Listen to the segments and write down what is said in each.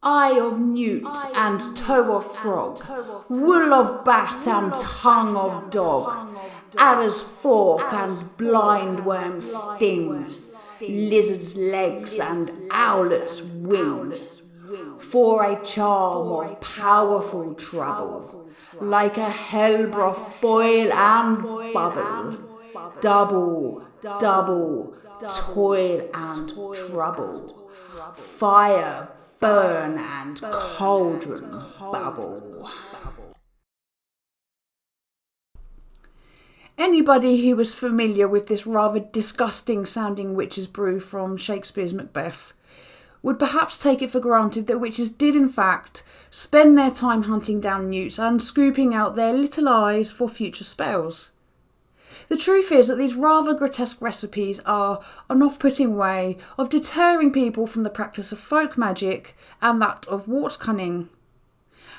eye of newt and toe of frog, wool of bat and tongue of dog, adder's fork and blind worm's sting, lizard's legs and owlet's wing, for a charm of powerful trouble, like a hell broth boil and bubble, double, double, toil and trouble, fire, burn and cauldron bubble. Anybody who was familiar with this rather disgusting sounding witch's brew from Shakespeare's Macbeth would perhaps take it for granted that witches did in fact spend their time hunting down newts and scooping out their little eyes for future spells. The truth is that these rather grotesque recipes are an off-putting way of deterring people from the practice of folk magic and that of wart cunning.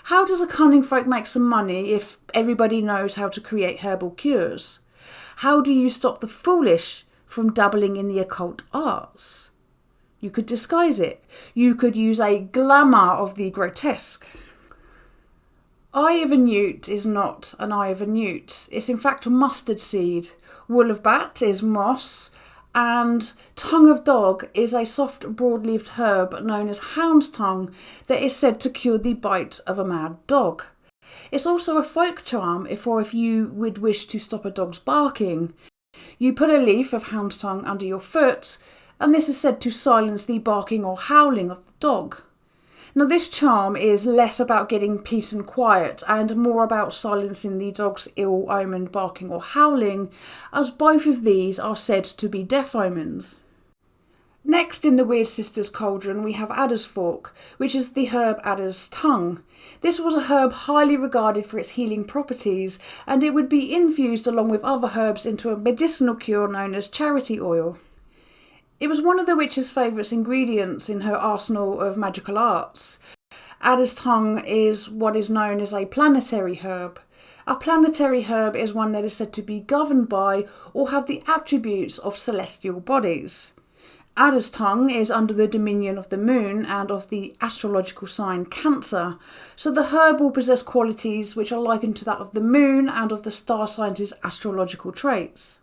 How does a cunning folk make some money if everybody knows how to create herbal cures? How do you stop the foolish from dabbling in the occult arts? You could disguise it. You could use a glamour of the grotesque. Eye of a newt is not an eye of a newt. It's in fact a mustard seed. Wool of bat is moss. And tongue of dog is a soft broad-leaved herb known as hound's tongue that is said to cure the bite of a mad dog. It's also a folk charm if you would wish to stop a dog's barking. You put a leaf of hound's tongue under your foot, and this is said to silence the barking or howling of the dog. Now this charm is less about getting peace and quiet and more about silencing the dog's ill-omened barking or howling, as both of these are said to be death omens. Next in the Weird Sisters cauldron we have adder's fork, which is the herb adder's tongue. This was a herb highly regarded for its healing properties, and it would be infused along with other herbs into a medicinal cure known as charity oil. It was one of the witch's favourite ingredients in her arsenal of magical arts. Adder's tongue is what is known as a planetary herb. A planetary herb is one that is said to be governed by or have the attributes of celestial bodies. Adder's tongue is under the dominion of the moon and of the astrological sign Cancer, so the herb will possess qualities which are likened to that of the moon and of the star signs' astrological traits.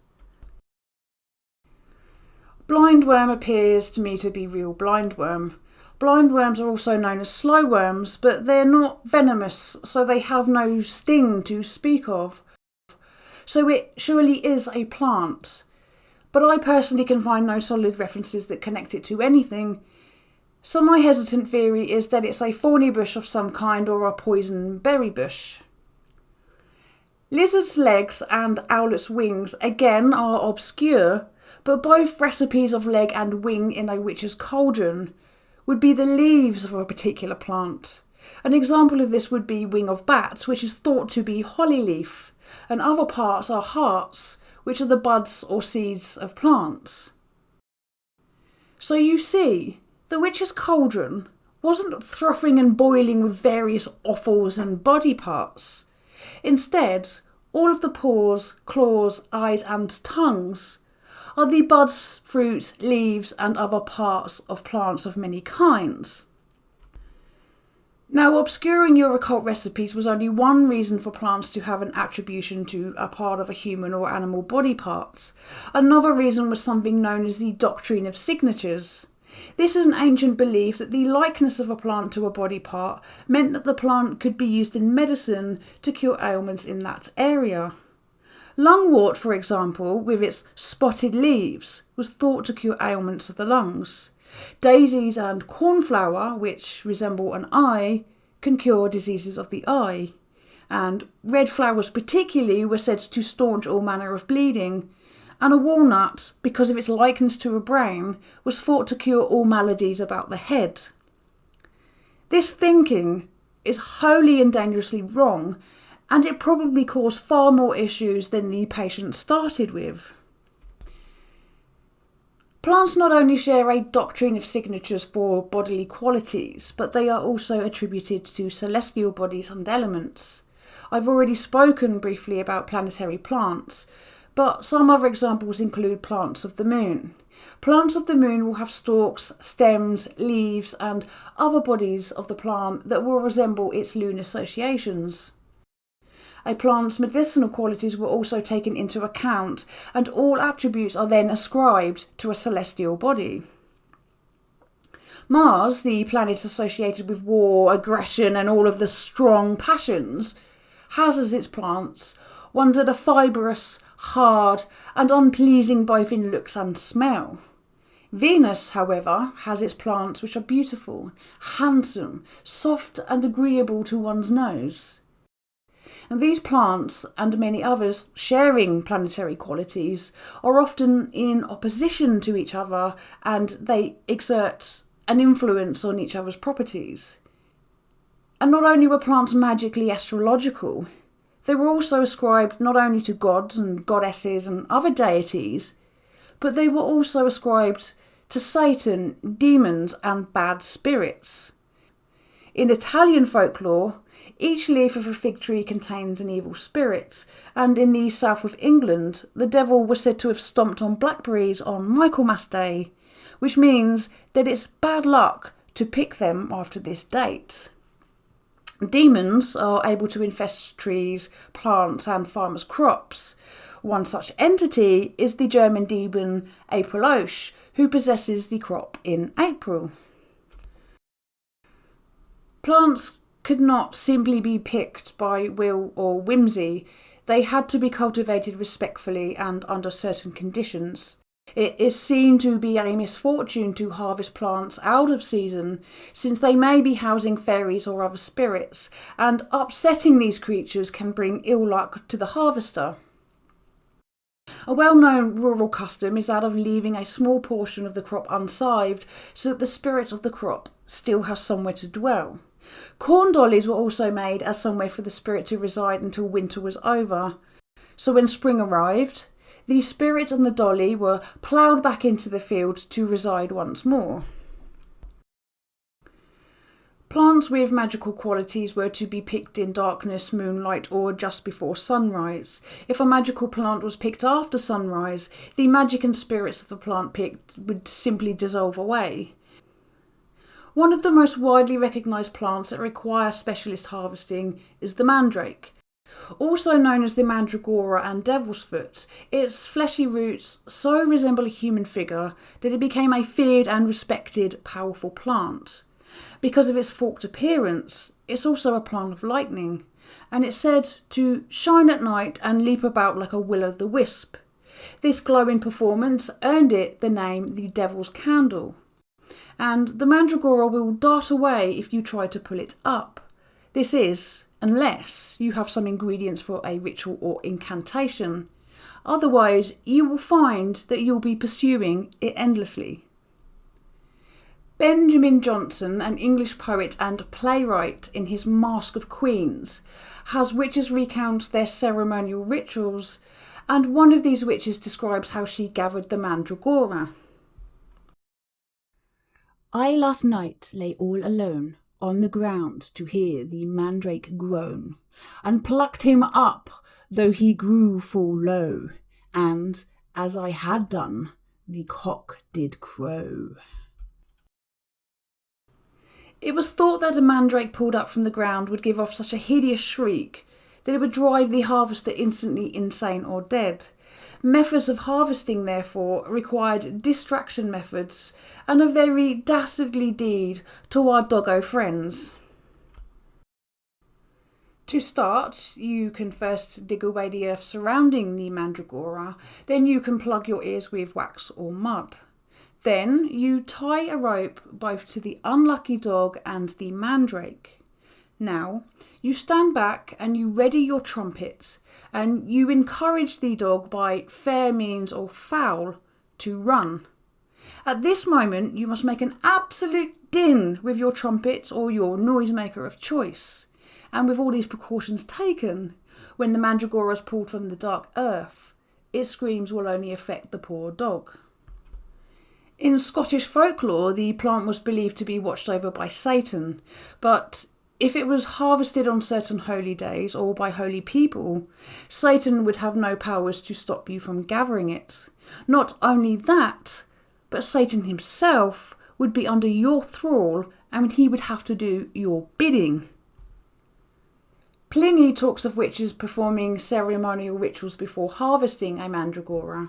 Blindworm appears to me to be real blindworm. Blindworms are also known as slow worms, but they're not venomous, so they have no sting to speak of. So it surely is a plant. But I personally can find no solid references that connect it to anything, so my hesitant theory is that it's a thorny bush of some kind or a poison berry bush. Lizard's legs and owlet's wings again are obscure, but both recipes of leg and wing in a witch's cauldron would be the leaves of a particular plant. An example of this would be wing of bat, which is thought to be holly leaf, and other parts are hearts, which are the buds or seeds of plants. So you see, the witch's cauldron wasn't frothing and boiling with various offals and body parts. Instead, all of the paws, claws, eyes and tongues are the buds, fruits, leaves and other parts of plants of many kinds. Now, obscuring your occult recipes was only one reason for plants to have an attribution to a part of a human or animal body part. Another reason was something known as the doctrine of signatures. This is an ancient belief that the likeness of a plant to a body part meant that the plant could be used in medicine to cure ailments in that area. Lungwort, for example, with its spotted leaves, was thought to cure ailments of the lungs. Daisies and cornflower, which resemble an eye, can cure diseases of the eye. And red flowers particularly were said to staunch all manner of bleeding. And a walnut, because of its likeness to a brain, was thought to cure all maladies about the head. This thinking is wholly and dangerously wrong, and it probably caused far more issues than the patient started with. Plants not only share a doctrine of signatures for bodily qualities, but they are also attributed to celestial bodies and elements. I've already spoken briefly about planetary plants, but some other examples include plants of the moon. Plants of the moon will have stalks, stems, leaves, and other bodies of the plant that will resemble its lunar associations. A plant's medicinal qualities were also taken into account, and all attributes are then ascribed to a celestial body. Mars, the planet associated with war, aggression, and all of the strong passions, has as its plants ones that are fibrous, hard, and unpleasing both in looks and smell. Venus, however, has its plants which are beautiful, handsome, soft, and agreeable to one's nose. And these plants, and many others sharing planetary qualities, are often in opposition to each other, and they exert an influence on each other's properties. And not only were plants magically astrological, they were also ascribed not only to gods and goddesses and other deities, but they were also ascribed to Satan, demons, and bad spirits. In Italian folklore, each leaf of a fig tree contains an evil spirit, and in the south of England, the devil was said to have stomped on blackberries on Michaelmas Day, which means that it's bad luck to pick them after this date. Demons are able to infest trees, plants, and farmers' crops. One such entity is the German demon Apriloche, who possesses the crop in April. Plants could not simply be picked by will or whimsy. They had to be cultivated respectfully and under certain conditions. It is seen to be a misfortune to harvest plants out of season, since they may be housing fairies or other spirits, and upsetting these creatures can bring ill luck to the harvester. A well-known rural custom is that of leaving a small portion of the crop unsived, so that the spirit of the crop still has somewhere to dwell. Corn dollies were also made as somewhere for the spirit to reside until winter was over. So when spring arrived, the spirit and the dolly were ploughed back into the field to reside once more. Plants with magical qualities were to be picked in darkness, moonlight, or just before sunrise. If a magical plant was picked after sunrise, the magic and spirits of the plant picked would simply dissolve away. One of the most widely recognised plants that require specialist harvesting is the mandrake. Also known as the mandragora and devil's foot, its fleshy roots so resemble a human figure that it became a feared and respected powerful plant. Because of its forked appearance, it's also a plant of lightning, and it's said to shine at night and leap about like a will-o'-the-wisp. This glowing performance earned it the name the Devil's Candle. And the mandragora will dart away if you try to pull it up. This is, unless you have some ingredients for a ritual or incantation. Otherwise, you will find that you'll be pursuing it endlessly. Benjamin Jonson, an English poet and playwright, in his Masque of Queens, has witches recount their ceremonial rituals, and one of these witches describes how she gathered the mandragora. I last night lay all alone on the ground to hear the mandrake groan, and plucked him up, though he grew full low, and, as I had done, the cock did crow. It was thought that a mandrake pulled up from the ground would give off such a hideous shriek that it would drive the harvester instantly insane or dead. Methods of harvesting, therefore, required distraction methods and a very dastardly deed to our doggo friends. To start, you can first dig away the earth surrounding the mandragora, then you can plug your ears with wax or mud. Then you tie a rope both to the unlucky dog and the mandrake. Now, you stand back and you ready your trumpets, and you encourage the dog by fair means or foul to run. At this moment, you must make an absolute din with your trumpet or your noisemaker of choice. And with all these precautions taken, when the mandragora is pulled from the dark earth, its screams will only affect the poor dog. In Scottish folklore, the plant was believed to be watched over by Satan, but if it was harvested on certain holy days or by holy people, Satan would have no powers to stop you from gathering it. Not only that, but Satan himself would be under your thrall and he would have to do your bidding. Pliny talks of witches performing ceremonial rituals before harvesting a mandragora.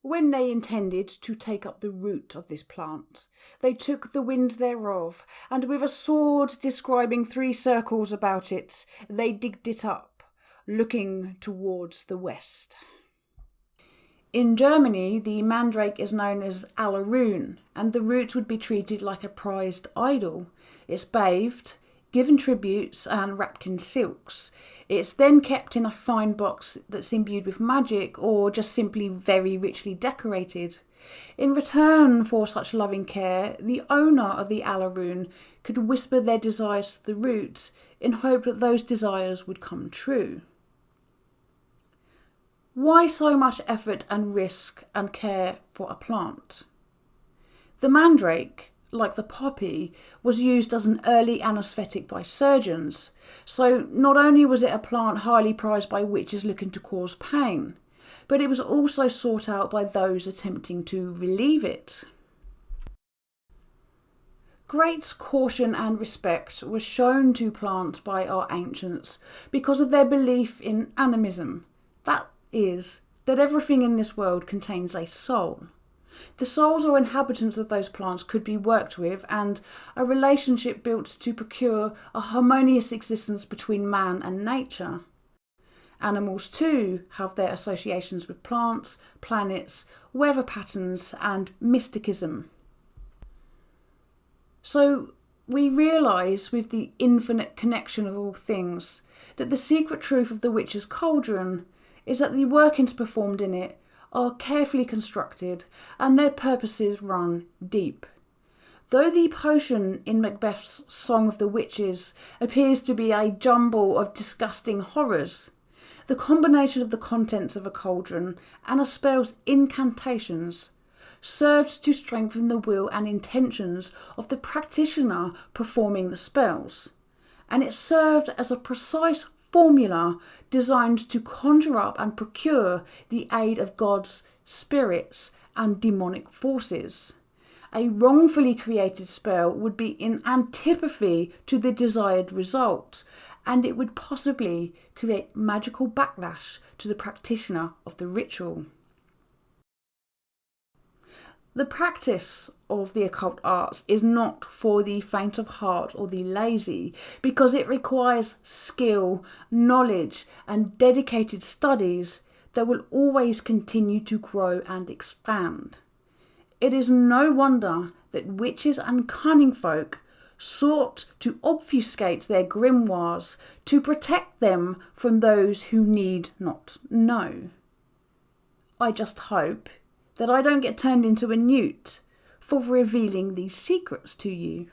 When they intended to take up the root of this plant, they took the wind thereof, and with a sword describing 3 circles about it, they digged it up, looking towards the west. In Germany, the mandrake is known as Allerun, and the root would be treated like a prized idol. It's bathed, given tributes and wrapped in silks. It's then kept in a fine box that's imbued with magic or just simply very richly decorated. In return for such loving care, the owner of the Allerun could whisper their desires to the root in hope that those desires would come true. Why so much effort and risk and care for a plant? The mandrake, like the poppy, was used as an early anaesthetic by surgeons, so not only was it a plant highly prized by witches looking to cause pain, but it was also sought out by those attempting to relieve it. Great caution and respect was shown to plants by our ancients because of their belief in animism, that is, that everything in this world contains a soul. The souls or inhabitants of those plants could be worked with and a relationship built to procure a harmonious existence between man and nature. Animals too have their associations with plants, planets, weather patterns and mysticism. So we realise with the infinite connection of all things that the secret truth of the witch's cauldron is that the workings performed in it are carefully constructed and their purposes run deep. Though the potion in Macbeth's Song of the Witches appears to be a jumble of disgusting horrors, the combination of the contents of a cauldron and a spell's incantations served to strengthen the will and intentions of the practitioner performing the spells, and it served as a precise formula designed to conjure up and procure the aid of gods, spirits and demonic forces. A wrongfully created spell would be in antipathy to the desired result, and it would possibly create magical backlash to the practitioner of the ritual. The practice of the occult arts is not for the faint of heart or the lazy, because it requires skill, knowledge and dedicated studies that will always continue to grow and expand. It is no wonder that witches and cunning folk sought to obfuscate their grimoires to protect them from those who need not know. I just hope that I don't get turned into a newt for revealing these secrets to you.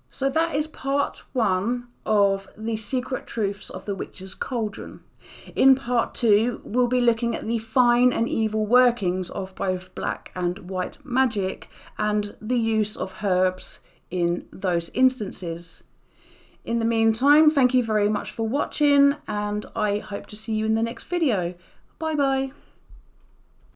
So that is part 1 of the secret truths of the witch's cauldron. In part 2, we'll be looking at the fine and evil workings of both black and white magic and the use of herbs in those instances. In the meantime, thank you very much for watching, and I hope to see you in the next video. Bye bye.